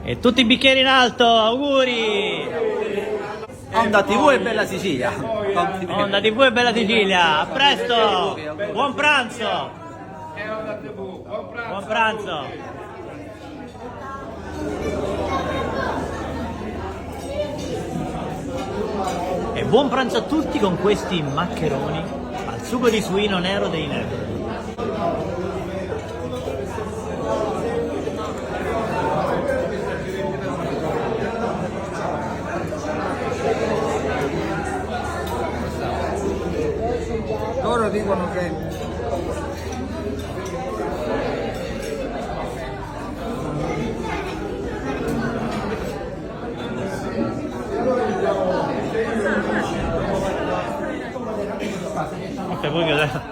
E tutti i bicchieri in alto, auguri! Onda TV e Bella Sicilia. Onda TV e Bella Sicilia, a presto! Buon pranzo! Buon pranzo! E buon pranzo a tutti con questi maccheroni al sugo di suino nero dei Nebro. Loro dicono che Ok, voi che